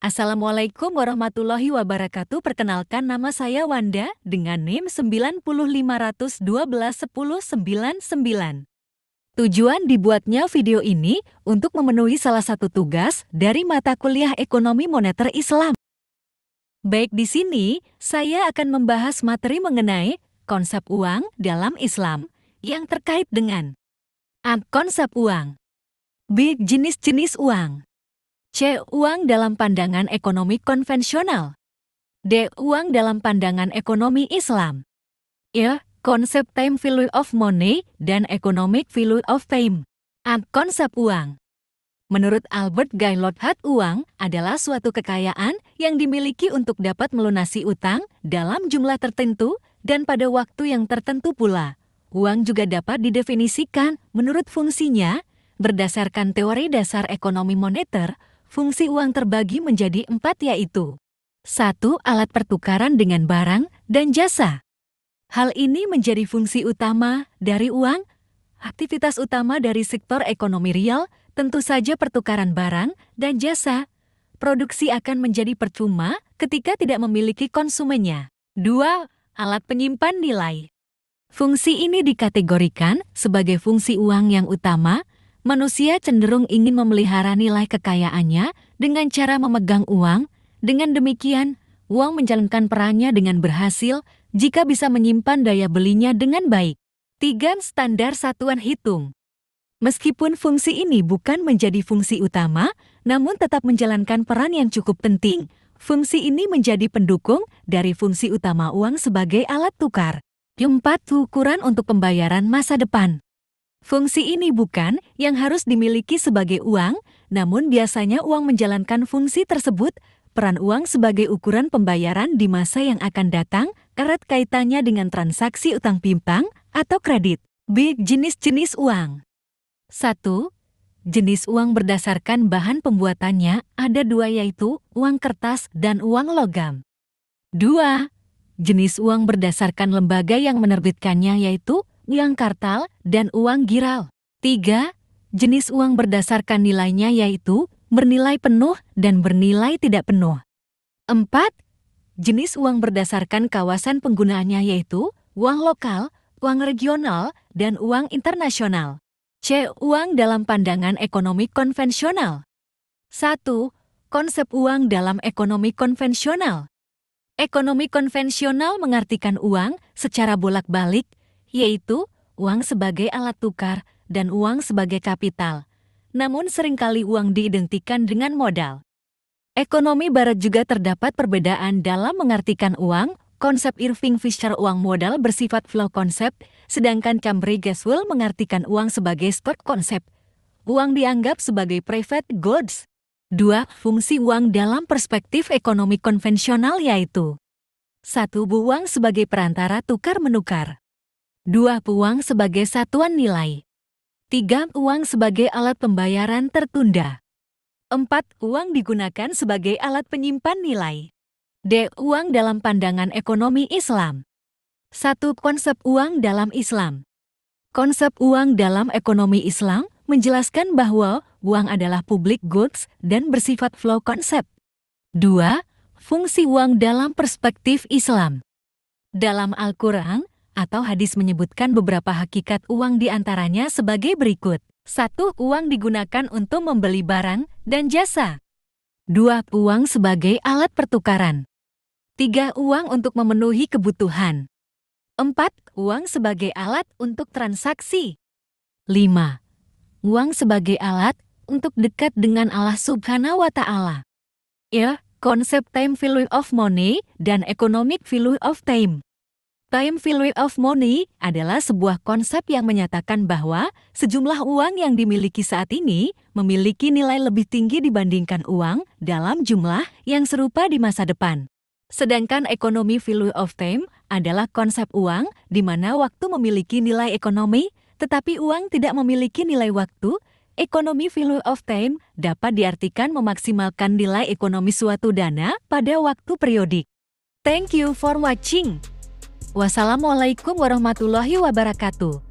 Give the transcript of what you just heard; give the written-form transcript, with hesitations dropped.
Assalamualaikum warahmatullahi wabarakatuh. Perkenalkan, nama saya Wanda dengan NIM 905121099. Tujuan dibuatnya video ini untuk memenuhi salah satu tugas dari mata kuliah Ekonomi Moneter Islam. Baik, di sini saya akan membahas materi mengenai konsep uang dalam Islam yang terkait dengan konsep uang. B. Jenis-jenis uang. C. Uang dalam pandangan ekonomi konvensional. D. Uang dalam pandangan ekonomi Islam. E. Konsep time value of money dan economic value of time. Konsep uang. Menurut Albert Gaillot Hart, uang adalah suatu kekayaan yang dimiliki untuk dapat melunasi utang dalam jumlah tertentu dan pada waktu yang tertentu pula. Uang juga dapat didefinisikan menurut fungsinya. Berdasarkan teori dasar ekonomi moneter, fungsi uang terbagi menjadi 4, yaitu 1. Alat pertukaran dengan barang dan jasa. Hal ini menjadi fungsi utama dari uang. Aktivitas utama dari sektor ekonomi real tentu saja pertukaran barang dan jasa. Produksi akan menjadi percuma ketika tidak memiliki konsumennya. 2. Alat penyimpan nilai. Fungsi ini dikategorikan sebagai fungsi uang yang utama. Manusia cenderung ingin memelihara nilai kekayaannya dengan cara memegang uang. Dengan demikian, uang menjalankan perannya dengan berhasil jika bisa menyimpan daya belinya dengan baik. 3. Standar satuan hitung. Meskipun fungsi ini bukan menjadi fungsi utama, namun tetap menjalankan peran yang cukup penting. Fungsi ini menjadi pendukung dari fungsi utama uang sebagai alat tukar. 4. Ukuran untuk pembayaran masa depan. Fungsi ini bukan yang harus dimiliki sebagai uang, namun biasanya uang menjalankan fungsi tersebut. Peran uang sebagai ukuran pembayaran di masa yang akan datang erat kaitannya dengan transaksi utang piutang atau kredit. B. Jenis-jenis uang. 1. Jenis uang berdasarkan bahan pembuatannya ada 2, yaitu uang kertas dan uang logam. 2. Jenis uang berdasarkan lembaga yang menerbitkannya, yaitu uang kartal dan uang giral. 3. Jenis uang berdasarkan nilainya, yaitu bernilai penuh dan bernilai tidak penuh. 4. Jenis uang berdasarkan kawasan penggunaannya, yaitu uang lokal, uang regional, dan uang internasional. C. Uang dalam pandangan ekonomi konvensional. 1. Konsep uang dalam ekonomi konvensional. Ekonomi konvensional mengartikan uang secara bolak-balik, yaitu uang sebagai alat tukar dan uang sebagai kapital. Namun seringkali uang diidentikan dengan modal. Ekonomi barat juga terdapat perbedaan dalam mengartikan uang. Konsep Irving Fisher uang modal bersifat flow konsep, sedangkan Cambridge Gaswell mengartikan uang sebagai stock konsep. Uang dianggap sebagai private goods. 2. Fungsi uang dalam perspektif ekonomi konvensional, yaitu 1. Uang sebagai perantara tukar-menukar. 2. Uang sebagai satuan nilai. 3. Uang sebagai alat pembayaran tertunda. 4. Uang digunakan sebagai alat penyimpan nilai. D. Uang dalam pandangan ekonomi Islam. 1. Konsep uang dalam Islam. Konsep uang dalam ekonomi Islam menjelaskan bahwa uang adalah public goods dan bersifat flow konsep. 2. Fungsi uang dalam perspektif Islam. Dalam Al-Quran atau hadis menyebutkan beberapa hakikat uang diantaranya sebagai berikut. 1. Uang digunakan untuk membeli barang dan jasa. 2. Uang sebagai alat pertukaran. 3. Uang untuk memenuhi kebutuhan. 4. Uang sebagai alat untuk transaksi. 5. Uang sebagai alat untuk dekat dengan Allah Subhanahu wa Ta'ala. Konsep time value of money dan economic value of time. Time value of money adalah sebuah konsep yang menyatakan bahwa sejumlah uang yang dimiliki saat ini memiliki nilai lebih tinggi dibandingkan uang dalam jumlah yang serupa di masa depan. Sedangkan economy value of time adalah konsep uang di mana waktu memiliki nilai ekonomi, tetapi uang tidak memiliki nilai waktu. Economy value of time dapat diartikan memaksimalkan nilai ekonomi suatu dana pada waktu periodik. Thank you for watching. Wassalamualaikum warahmatullahi wabarakatuh.